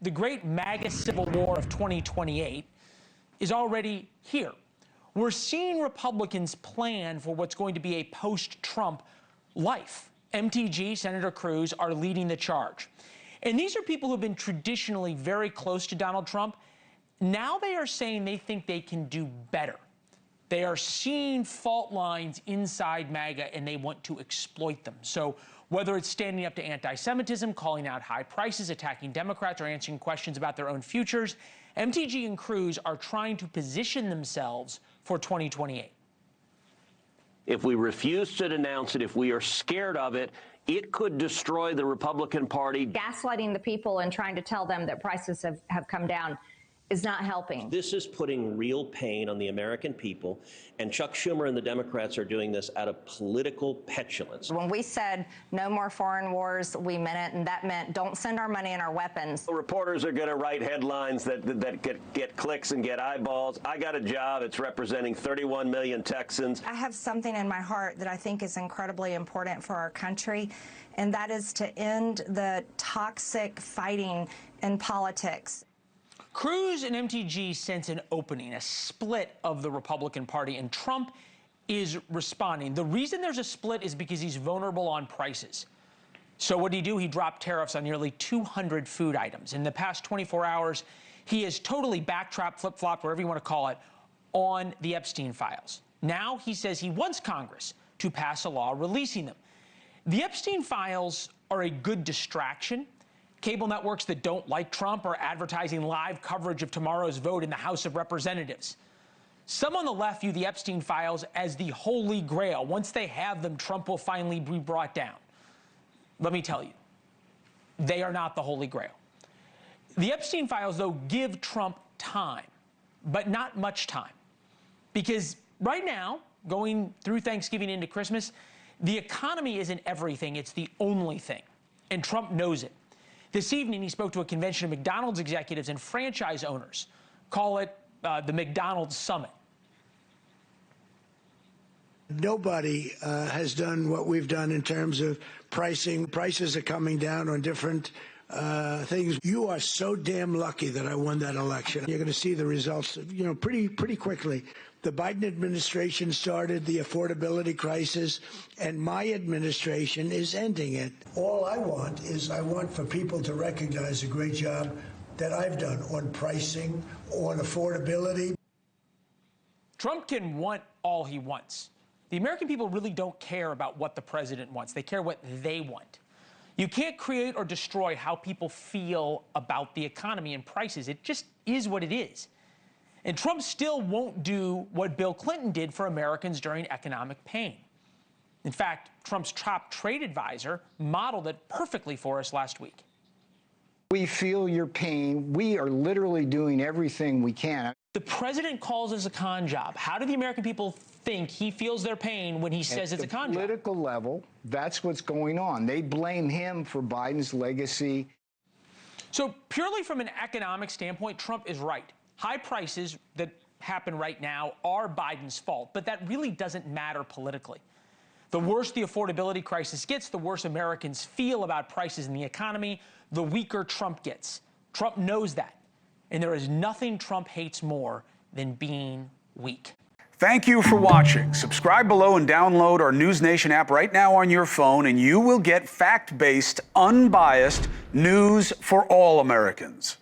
the great MAGA civil war of 2028 is already here. We're seeing Republicans plan for what's going to be a post-Trump life. MTG, Senator Cruz, are leading the charge. And these are people who've been traditionally very close to Donald Trump. Now they are saying they think they can do better. They are seeing fault lines inside MAGA and they want to exploit them. So whether it's standing up to anti-Semitism, calling out high prices, attacking Democrats, or answering questions about their own futures, MTG and Cruz are trying to position themselves for 2028. If we refuse to denounce it, if we are scared of it, it could destroy the Republican Party. Gaslighting the people and trying to tell them that prices have come down is not helping. This is putting real pain on the American people, and Chuck Schumer and the Democrats are doing this out of political petulance. When we said no more foreign wars, we meant it, and that meant don't send our money and our weapons. Reporters are going to write headlines that get clicks and get eyeballs. I got a job. It's representing 31 million Texans. I have something in my heart that I think is incredibly important for our country, and that is to end the toxic fighting in politics. Cruz and MTG sense an opening, a split of the Republican Party, and Trump is responding. The reason there's a split is because he's vulnerable on prices. So what did he do? He dropped tariffs on nearly 200 food items. In the past 24 hours, he has totally backtracked, flip-flopped, whatever you want to call it, on the Epstein files. Now he says he wants Congress to pass a law releasing them. The Epstein files are a good distraction. Cable networks that don't like Trump are advertising live coverage of tomorrow's vote in the House of Representatives. Some on the left view the Epstein files as the holy grail. Once they have them, Trump will finally be brought down. Let me tell you, they are not the holy grail. The Epstein files, though, give Trump time, but not much time. Because right now, going through Thanksgiving into Christmas, the economy isn't everything, it's the only thing. And Trump knows it. This evening, he spoke to a convention of McDonald's executives and franchise owners. Call it the McDonald's Summit. Nobody has done what we've done in terms of pricing. Prices are coming down on different things. You are so damn lucky that I won that election. You're going to see the results, pretty quickly. The Biden administration started the affordability crisis, and my administration is ending it. All I want is for people to recognize the great job that I've done on pricing, on affordability. Trump can want all he wants. The American people really don't care about what the president wants. They care what they want. You can't create or destroy how people feel about the economy and prices. It just is what it is. And Trump still won't do what Bill Clinton did for Americans during economic pain. In fact, Trump's top trade advisor modeled it perfectly for us last week. We feel your pain. We are literally doing everything we can. The president calls this a con job. How do the American people think he feels their pain when he says it's a con job? At the political level, that's what's going on. They blame him for Biden's legacy. So purely from an economic standpoint, Trump is right. High prices that happen right now are Biden's fault, but that really doesn't matter politically. The worse the affordability crisis gets, the worse Americans feel about prices in the economy, the weaker Trump gets. Trump knows that. And there is nothing Trump hates more than being weak. Thank you for watching. Subscribe below and download our NewsNation app right now on your phone, and you will get fact-based, unbiased news for all Americans.